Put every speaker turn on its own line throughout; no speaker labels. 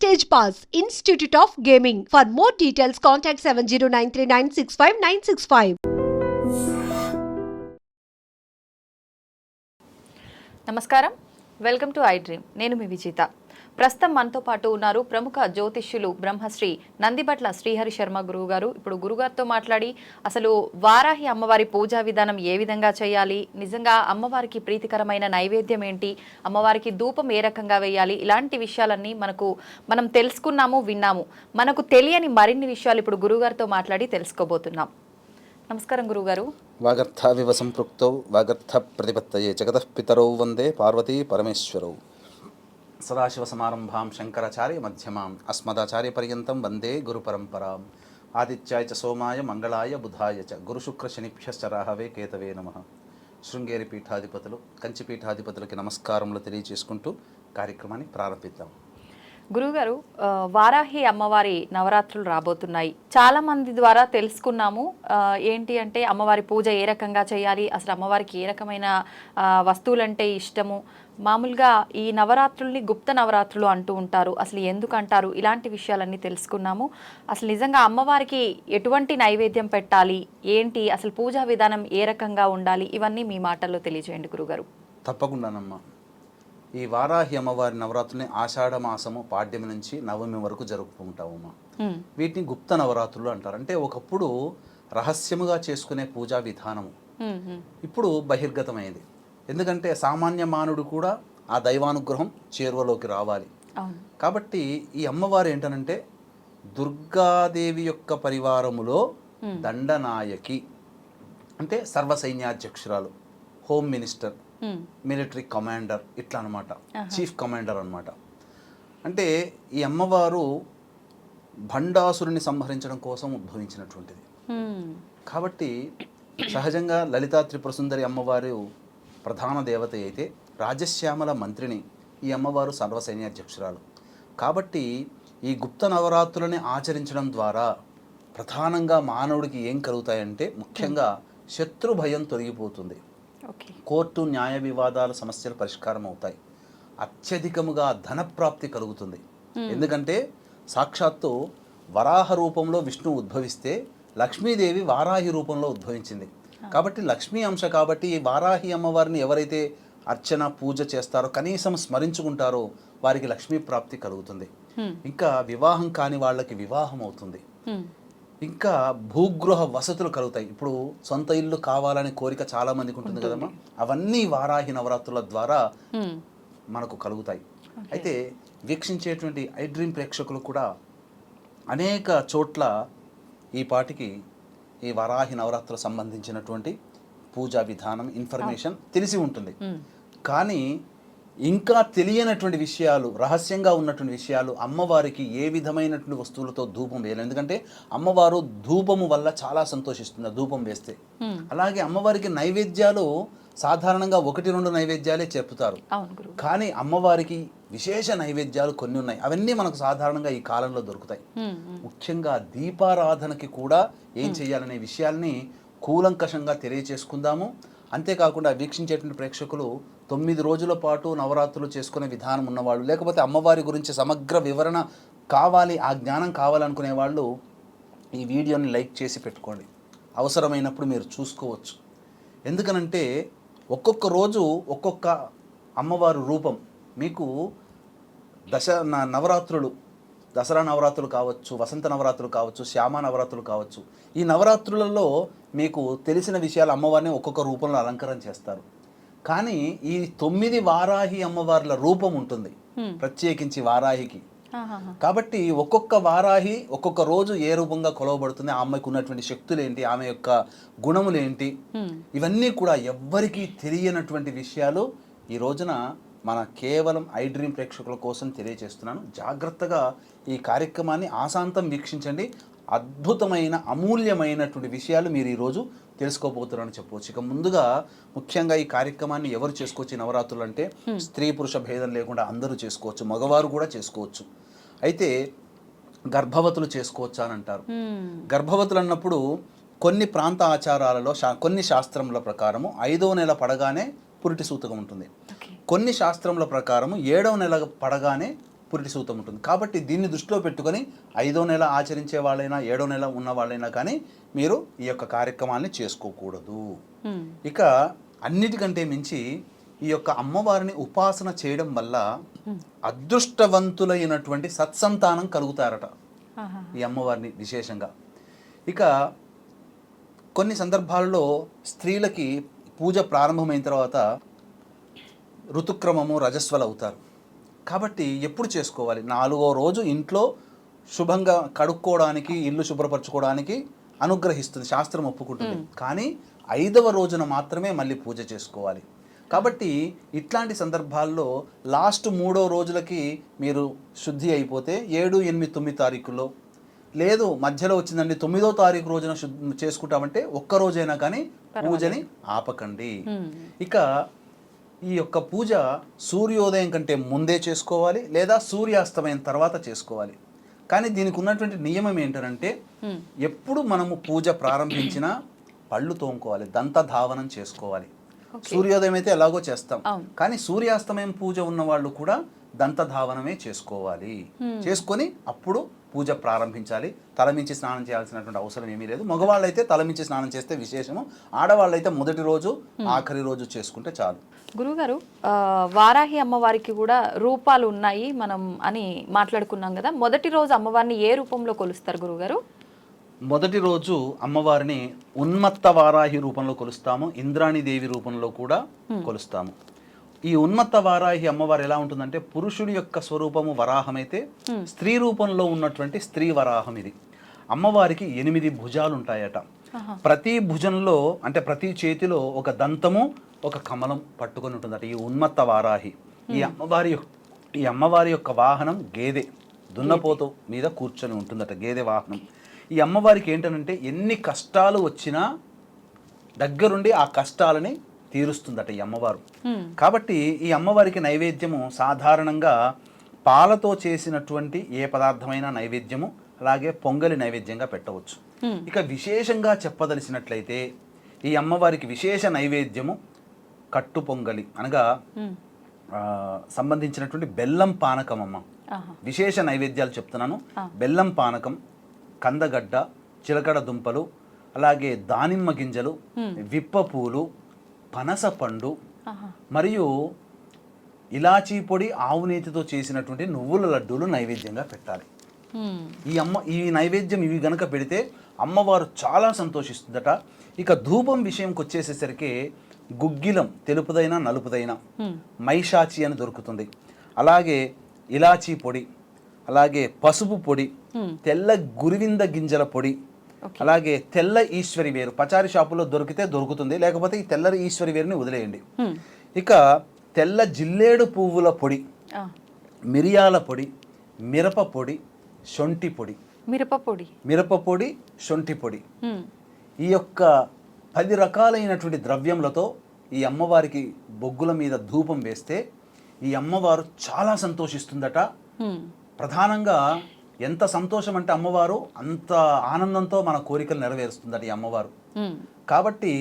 Stage Pass, Institute of Gaming. For more details, contact 7093965965965.
నమస్కారం, welcome to I dream. నేను మీ విజేత. ప్రస్తుతం మనతో పాటు ఉన్నారు ప్రముఖ జ్యోతిష్యులు బ్రహ్మశ్రీ నందిబట్ల శ్రీహరి శర్మ గురువు గారు. ఇప్పుడు గురుగారితో మాట్లాడి అసలు వారాహి అమ్మవారి పూజా విధానం ఏ విధంగా చేయాలి, నిజంగా అమ్మవారికి ప్రీతికరమైన నైవేద్యం ఏంటి, అమ్మవారికి ధూపం ఏ రకంగా వేయాలి, ఇలాంటి విషయాలన్నీ మనం తెలుసుకున్నాము, విన్నాము. మనకు తెలియని మరిన్ని విషయాలు ఇప్పుడు గురుగారితో మాట్లాడి తెలుసుకోబోతున్నాం. నమస్కారం గురుగారు.
వాగర్థావివ సంపృక్తౌ వాగర్థ ప్రతిపత్తయే జగతః పితరౌ వందే పార్వతీ పరమేశ్వరౌ. సదాశివ సమారంభాం శంకరాచార్య మధ్యమాం అస్మదాచార్య పర్యంతం వందే గురు పరంపరాం. ఆదిత్యాయ చ సోమాయ మంగళాయ బుధాయ చ గురుశుక్ర శనిభ్యశ్చ రాహవే కేతవే నమః. శృంగేరి పీఠాధిపతులు, కంచి పీఠాధిపతులకి నమస్కారములు తెలియజేసుకుంటూ కార్యక్రమాన్ని ప్రారంభిద్దాం.
గురుగారు, వారాహి అమ్మవారి నవరాత్రులు రాబోతున్నాయి. చాలా మంది ద్వారా తెలుసుకున్నాము ఏంటి అంటే అమ్మవారి పూజ ఏ రకంగా చేయాలి, అసలు అమ్మవారికి ఏ రకమైన వస్తువులంటే ఇష్టము. మామూలుగా ఈ నవరాత్రుల్ని గుప్త నవరాత్రులు అంటూ ఉంటారు, అసలు ఎందుకు అంటారు, ఇలాంటి విషయాలన్నీ తెలుసుకున్నాము. అసలు నిజంగా అమ్మవారికి ఎటువంటి నైవేద్యం పెట్టాలి, ఏంటి అసలు పూజా విధానం ఏ రకంగా ఉండాలి, ఇవన్నీ మీ మాటల్లో తెలియజేయండి గురుగారు.
తప్పకుండానమ్మా. ఈ వారాహి అమ్మవారి నవరాత్రుల్ని ఆషాఢ మాసము పాడ్యమి నుంచి నవమి వరకు జరుపుకుంటామమ్మా. వీటిని గుప్త నవరాత్రులు అంటారు. అంటే ఒకప్పుడు రహస్యముగా చేసుకునే పూజా విధానము ఇప్పుడు బహిర్గతమైంది. ఎందుకంటే సామాన్య మానవుడు కూడా ఆ దైవానుగ్రహం చేరువలోకి రావాలి. కాబట్టి ఈ అమ్మవారు ఏంటనంటే దుర్గాదేవి యొక్క పరివారములో దండనాయకి, అంటే సర్వసైన్యాధ్యక్షురాలు, హోమ్ మినిస్టర్, మిలిటరీ కమాండర్, ఇట్లా అనమాట, చీఫ్ కమాండర్ అనమాట. అంటే ఈ అమ్మవారు భండాసురుని సంహరించడం కోసం ఉద్భవించినటువంటిది. కాబట్టి సహజంగా లలితా త్రిపుర సుందరి అమ్మవారు ప్రధాన దేవత అయితే, రాజశ్యామల మంత్రిని ఈ అమ్మవారు సర్వసైన్యాధ్యక్షురాలు. కాబట్టి ఈ గుప్త నవరాత్రులని ఆచరించడం ద్వారా ప్రధానంగా మానవుడికి ఏం కలుగుతాయంటే, ముఖ్యంగా శత్రు భయం తొలగిపోతుంది, కోర్టు న్యాయ వివాదాల సమస్యలు పరిష్కారం అవుతాయి, అత్యధికముగా ధనప్రాప్తి కలుగుతుంది. ఎందుకంటే సాక్షాత్తు వరాహ రూపంలో విష్ణువు ఉద్భవిస్తే లక్ష్మీదేవి వారాహి రూపంలో ఉద్భవించింది. కాబట్టి లక్ష్మీ అంశ కాబట్టి ఈ వారాహి అమ్మవారిని ఎవరైతే అర్చన పూజ చేస్తారో, కనీసం స్మరించుకుంటారో, వారికి లక్ష్మీ ప్రాప్తి కలుగుతుంది. ఇంకా వివాహం కాని వాళ్ళకి వివాహం అవుతుంది. ఇంకా భూగృహ వసతులు కలుగుతాయి. ఇప్పుడు సొంత ఇల్లు కావాలనే కోరిక చాలా మందికి ఉంటుంది కదమ్మా, అవన్నీ వారాహి నవరాత్రుల ద్వారా మనకు కలుగుతాయి. అయితే వీక్షించేటువంటి ఐ డ్రీమ్ ప్రేక్షకులు కూడా అనేక చోట్ల ఈ పాటికి ఈ వారాహి నవరాత్రులకు సంబంధించినటువంటి పూజా విధానం, ఇన్ఫర్మేషన్ తెలిసి ఉంటుంది. కానీ ఇంకా తెలియనటువంటి విషయాలు, రహస్యంగా ఉన్నటువంటి విషయాలు, అమ్మవారికి ఏ విధమైనటువంటి వస్తువులతో ధూపం వేయాలి. ఎందుకంటే అమ్మవారు ధూపము వల్ల చాలా సంతోషిస్తుంది ధూపం వేస్తే. అలాగే అమ్మవారికి నైవేద్యాలు సాధారణంగా 1-2 నైవేద్యాలే చెప్తారు. కానీ అమ్మవారికి విశేష నైవేద్యాలు కొన్ని ఉన్నాయి. అవన్నీ మనకు సాధారణంగా ఈ కాలంలో దొరుకుతాయి. ముఖ్యంగా దీపారాధనకి కూడా ఏం చేయాలనే విషయాల్ని కూలంకషంగా తెలియచేసుకుందాము. అంతేకాకుండా వీక్షించేటువంటి ప్రేక్షకులు 9 రోజుల పాటు నవరాత్రులు చేసుకునే విధానం ఉన్నవాళ్ళు, లేకపోతే అమ్మవారి గురించి సమగ్ర వివరణ కావాలి, ఆ జ్ఞానం కావాలనుకునే వాళ్ళు ఈ వీడియోని లైక్ చేసి పెట్టుకోండి. అవసరమైనప్పుడు మీరు చూసుకోవచ్చు. ఎందుకనంటే ఒక్కొక్క రోజు ఒక్కొక్క అమ్మవారు రూపం మీకు నవరాత్రులు, దసరా నవరాత్రులు కావచ్చు, వసంత నవరాత్రులు కావచ్చు, శ్యామ నవరాత్రులు కావచ్చు, ఈ నవరాత్రులలో మీకు తెలిసిన విషయాలు అమ్మవారిని ఒక్కొక్క రూపంలో అలంకరణ చేస్తారు. కానీ ఈ 9 వారాహి అమ్మవార్ల రూపం ఉంటుంది ప్రత్యేకించి వారాహికి. కాబట్టి ఒక్కొక్క వారాహి ఒక్కొక్క రోజు ఏ రూపంగా కొలవబడుతుంది, ఆమెకు ఉన్నటువంటి శక్తులు ఏంటి, ఆమె యొక్క గుణములు ఏంటి, ఇవన్నీ కూడా ఎవ్వరికీ తెలియనటువంటి విషయాలు ఈ రోజున మన కేవలం ఐ డ్రీమ్ ప్రేక్షకుల కోసం తెలియజేస్తున్నాను. జాగ్రత్తగా ఈ కార్యక్రమాన్ని ఆశాంతం వీక్షించండి. అద్భుతమైన అమూల్యమైనటువంటి విషయాలు మీరు ఈరోజు తెలుసుకోబోతున్నారని చెప్పవచ్చు. ఇక ముందుగా ముఖ్యంగా ఈ కార్యక్రమాన్ని ఎవరు చేసుకోవచ్చు? నవరాత్రులు అంటే స్త్రీ పురుష భేదం లేకుండా అందరూ చేసుకోవచ్చు, మగవారు కూడా చేసుకోవచ్చు. అయితే గర్భవతులు చేసుకోవచ్చా అని అంటారు. గర్భవతులు అన్నప్పుడు కొన్ని ప్రాంత ఆచారాలలో కొన్ని శాస్త్రముల ప్రకారము 5వ నెల పడగానే పురిటి సూతకం ఉంటుంది. కొన్ని శాస్త్రముల ప్రకారము 7వ నెల పడగానే పురిటి సూతం ఉంటుంది. కాబట్టి దీన్ని దృష్టిలో పెట్టుకొని 5వ నెల ఆచరించే వాళ్ళైనా 7వ నెల ఉన్న వాళ్ళైనా కానీ మీరు ఈ యొక్క కార్యక్రమాన్ని చేసుకోకూడదు. ఇక అన్నిటికంటే మించి ఈ యొక్క అమ్మవారిని ఉపాసన చేయడం వల్ల అదృష్టవంతులైనటువంటి సత్సంతానం కలుగుతారట ఈ అమ్మవారిని విశేషంగా. ఇక కొన్ని సందర్భాల్లో స్త్రీలకి పూజ ప్రారంభమైన తర్వాత ఋతుక్రమము రజస్వలు అవుతారు. కాబట్టి ఎప్పుడు చేసుకోవాలి? 4వ రోజు ఇంట్లో శుభంగా కడుక్కోవడానికి, ఇల్లు శుభ్రపరచుకోవడానికి అనుగ్రహిస్తుంది, శాస్త్రం ఒప్పుకుంటుంది. కానీ 5వ రోజున మాత్రమే మళ్ళీ పూజ చేసుకోవాలి. కాబట్టి ఇట్లాంటి సందర్భాల్లో లాస్ట్ 3వ రోజులకి మీరు శుద్ధి అయిపోతే 7, 8, 9 తారీఖుల్లో, లేదు మధ్యలో వచ్చిందండి 9వ తారీఖు రోజున చేసుకుంటామంటే ఒక్క రోజైనా కానీ పూజని ఆపకండి. ఇక ఈ యొక్క పూజ సూర్యోదయం కంటే ముందే చేసుకోవాలి, లేదా సూర్యాస్తమయం తర్వాత చేసుకోవాలి. కానీ దీనికి ఉన్నటువంటి నియమం ఏంటంటే ఎప్పుడు మనము పూజ ప్రారంభించినా పళ్ళు తోముకోవాలి, దంతధావనం చేసుకోవాలి. సూర్యోదయం అయితే ఎలాగో చేస్తాం, కానీ సూర్యాస్తమయం పూజ ఉన్న వాళ్ళు కూడా దంతధావనమే చేసుకోవాలి. చేసుకొని అప్పుడు పూజ ప్రారంభించాలి. తలమించి స్నానం చేయాల్సినటువంటి అవసరం ఏమీ లేదు. మగవాళ్ళైతే తలమించి స్నానం చేస్తే విశేషము, ఆడవాళ్ళైతే మొదటి రోజు ఆఖరి రోజు చేసుకుంటే చాలు.
గురుగారు, వారాహి అమ్మవారికి కూడా రూపాలు ఉన్నాయి మనం అని మాట్లాడుకున్నాం కదా. మొదటి రోజు అమ్మవారిని ఏ రూపంలో కొలుస్తారు గురుగారు?
మొదటి రోజు అమ్మవారిని ఉన్మత్త వారాహి రూపంలో కొలుస్తాము, ఇంద్రాణీదేవి రూపంలో కూడా కొలుస్తాము. ఈ ఉన్మత్త వారాహి అమ్మవారు ఎలా ఉంటుందంటే పురుషుడి యొక్క స్వరూపము వరాహమైతే స్త్రీ రూపంలో ఉన్నటువంటి స్త్రీ వరాహం ఇది. అమ్మవారికి 8 భుజాలు ఉంటాయట. ప్రతి భుజంలో అంటే ప్రతి చేతిలో ఒక దంతము ఒక కమలం పట్టుకొని ఉంటుందట ఈ ఉన్మత్త వారాహి. ఈ అమ్మవారి యొక్క వాహనం గేదె, దున్నపోతు మీద కూర్చొని ఉంటుందట గేదె వాహనం. ఈ అమ్మవారికి ఏంటంటే ఎన్ని కష్టాలు వచ్చినా దగ్గరుండి ఆ కష్టాలని తీరుస్తుందట ఈ అమ్మవారు. కాబట్టి ఈ అమ్మవారికి నైవేద్యము సాధారణంగా పాలతో చేసినటువంటి ఏ పదార్థమైన నైవేద్యము, అలాగే పొంగలి నైవేద్యంగా పెట్టవచ్చు. ఇక విశేషంగా చెప్పదలిసినట్లయితే ఈ అమ్మవారికి విశేష నైవేద్యము కట్టు పొంగలి అనగా సంబంధించినటువంటి బెల్లం పానకం. అమ్మ విశేష నైవేద్యాలు చెప్తున్నాను. బెల్లం పానకం, కందగడ్డ, చిలకడ దుంపలు, అలాగే దానిమ్మ గింజలు, విప్ప పూలు, పనస పండు మరియు ఇలాచీ పొడి, ఆవు నేతితో చేసినటువంటి నువ్వుల లడ్డూలు నైవేద్యంగా పెట్టాలి. ఈ నైవేద్యం ఇవి గనక పెడితే అమ్మవారు చాలా సంతోషిస్తుందట. ఇక ధూపం విషయంకి వచ్చేసేసరికి గుగ్గిలం, తెలుపుదైనా నలుపుదైనా, మైషాచి అని దొరుకుతుంది. అలాగే ఇలాచీ పొడి, అలాగే పసుపు పొడి, తెల్ల గురివింద గింజల పొడి, అలాగే తెల్ల ఈశ్వరి వేరు పచారి షాపులో దొరికితే దొరుకుతుంది, లేకపోతే ఈ తెల్ల ఈశ్వరి వేరుని వదిలేయండి. ఇక తెల్ల జిల్లేడు పువ్వుల పొడి, మిరియాల పొడి, మిరప పొడి, శొంఠి పొడి, మిరప పొడి, శొంఠి పొడి, ఈ యొక్క 10 రకాలైనటువంటి ద్రవ్యములతో ఈ అమ్మవారికి బొగ్గుల మీద ధూపం వేస్తే ఈ అమ్మవారు చాలా సంతోషిస్తుందట. ప్రధానంగా ఎంత సంతోషం అంటే అమ్మవారు అంత ఆనందంతో మన కోరికలు నెరవేరుస్తుందట ఈ అమ్మవారు. కాబట్టి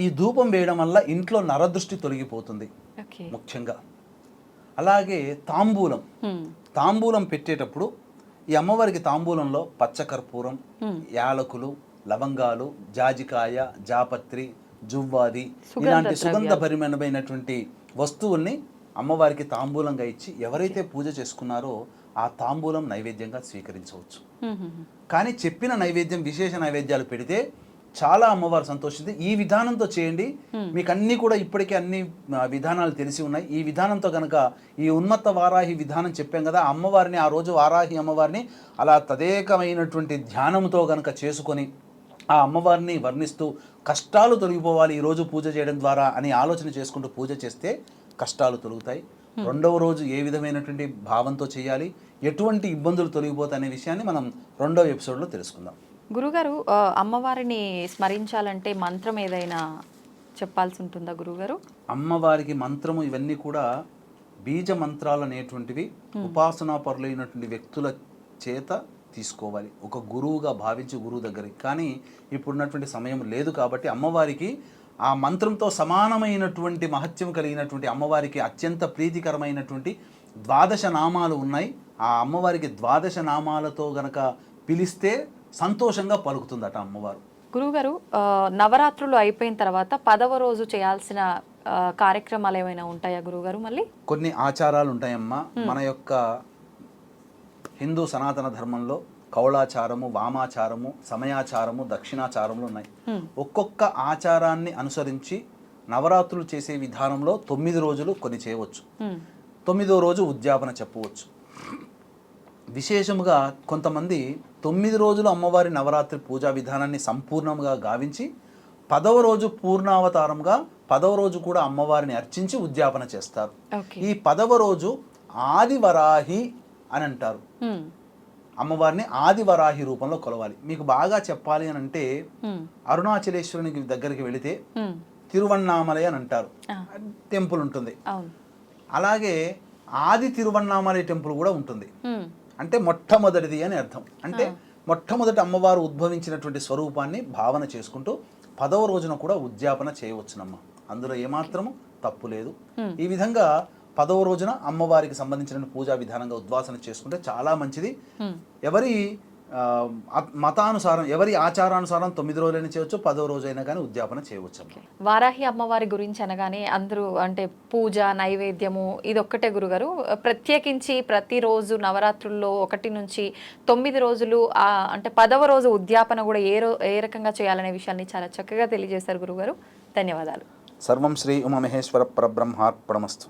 ఈ ధూపం వేయడం వల్ల ఇంట్లో నరదృష్టి తొలగిపోతుంది ముఖ్యంగా. అలాగే తాంబూలం పెట్టేటప్పుడు ఈ అమ్మవారికి తాంబూలంలో పచ్చకర్పూరం, యాలకులు, లవంగాలు, జాజికాయ, జాపత్రి, జువ్వాది ఇలాంటి సుగంధభరితమైనటువంటి వస్తువుల్ని అమ్మవారికి తాంబూలంగా ఇచ్చి ఎవరైతే పూజ చేసుకున్నారో ఆ తాంబూలం నైవేద్యంగా స్వీకరించవచ్చు. కానీ చెప్పిన నైవేద్యం విశేష నైవేద్యాలు పెడితే చాలా అమ్మవారు సంతోషింది. ఈ విధానంతో చేయండి. మీకు అన్నీ కూడా ఇప్పటికే అన్ని విధానాలు తెలిసి ఉన్నాయి. ఈ విధానంతో కనుక ఈ ఉన్మత్త వారాహి విధానం చెప్పాం కదా, అమ్మవారిని ఆ రోజు వారాహి అమ్మవారిని అలా తదేకమైనటువంటి ధ్యానంతో కనుక చేసుకొని ఆ అమ్మవారిని వర్ణిస్తూ కష్టాలు తొలగిపోవాలి ఈరోజు పూజ చేయడం ద్వారా అని ఆలోచన చేసుకుంటూ పూజ చేస్తే కష్టాలు తొలుగుతాయి. 2వ రోజు ఏ విధమైనటువంటి భావంతో చేయాలి, ఎటువంటి ఇబ్బందులు తొలగిపోతాయి అనే విషయాన్ని మనం 2వ ఎపిసోడ్లో తెలుసుకుందాం.
గురుగారు, అమ్మవారిని స్మరించాలంటే మంత్రం ఏదైనా చెప్పాల్సి ఉంటుందా గురుగారు?
అమ్మవారికి మంత్రము ఇవన్నీ కూడా బీజ మంత్రాలు అనేటువంటివి ఉపాసనా పరులైనటువంటి వ్యక్తుల చేత తీసుకోవాలి, ఒక గురువుగా భావించి గురువు దగ్గరికి. కానీ ఇప్పుడున్నటువంటి సమయం లేదు కాబట్టి అమ్మవారికి ఆ మంత్రంతో సమానమైనటువంటి మహత్యం కలిగినటువంటి అమ్మవారికి అత్యంత ప్రీతికరమైనటువంటి ద్వాదశ నామాలు ఉన్నాయి. ఆ అమ్మవారికి ద్వాదశ నామాలతో గనక పిలిస్తే సంతోషంగా పలుకుతుందట అమ్మవారు.
గురువుగారు, నవరాత్రులు అయిపోయిన తర్వాత 10వ రోజు చేయాల్సిన కార్యక్రమాలు ఏమైనా ఉంటాయా గురువుగారు? మళ్ళీ
కొన్ని ఆచారాలు ఉంటాయమ్మా. మన యొక్క హిందూ సనాతన ధర్మంలో కౌళాచారము, వామాచారము, సమయాచారము, దక్షిణాచారములు ఉన్నాయి. ఒక్కొక్క ఆచారాన్ని అనుసరించి నవరాత్రులు చేసే విధానంలో 9 రోజులు కొన్ని చేయవచ్చు. 9వ రోజు ఉద్యాపన చెప్పవచ్చు. విశేషముగా కొంతమంది 9 రోజులు అమ్మవారి నవరాత్రి పూజా విధానాన్ని సంపూర్ణంగా గావించి 10వ రోజు పూర్ణావతారంగా 10వ రోజు కూడా అమ్మవారిని అర్చించి ఉద్యాపన చేస్తారు. ఈ 10వ రోజు ఆదివరాహి అని అంటారు. అమ్మవారిని ఆదివరాహి రూపంలో కొలవాలి. మీకు బాగా చెప్పాలి అని అంటే అరుణాచలేశ్వరునికి దగ్గరికి వెళితే తిరువన్నామలై అని అంటారు, టెంపుల్ ఉంటుంది. అలాగే ఆది తిరువన్నామలై టెంపుల్ కూడా ఉంటుంది. అంటే మొట్టమొదటిది అని అర్థం. అంటే మొట్టమొదటి అమ్మవారు ఉద్భవించినటువంటి స్వరూపాన్ని భావన చేసుకుంటూ 10వ రోజున కూడా ఉద్యాపన చేయవచ్చునమ్మ. అందులో ఏమాత్రము తప్పు లేదు. ఈ విధంగా 10వ రోజున అమ్మవారికి సంబంధించిన పూజా విధానంగా ఉద్వాసన చేసుకుంటే చాలా మంచిది. ఎవరి మతానుసారం, ఎవరి ఆచారానుసారం 9 రోజులైనా చేయవచ్చు, 10వ రోజు అయినా కానీ ఉద్యాపన చేయవచ్చు.
వారాహి అమ్మవారి గురించి అనగానే అందరూ అంటే పూజ, నైవేద్యము ఇదొక్కటే గురుగారు. ప్రత్యేకించి ప్రతిరోజు నవరాత్రుల్లో 1 నుంచి 9 రోజులు అంటే 10వ రోజు ఉద్యాపన కూడా ఏ రకంగా చేయాలనే విషయాన్ని చాలా చక్కగా తెలియజేశారు గురుగారు. ధన్యవాదాలు.
సర్వం శ్రీ ఉమామహేశ్వర పరబ్రహ్మార్పణమస్తు.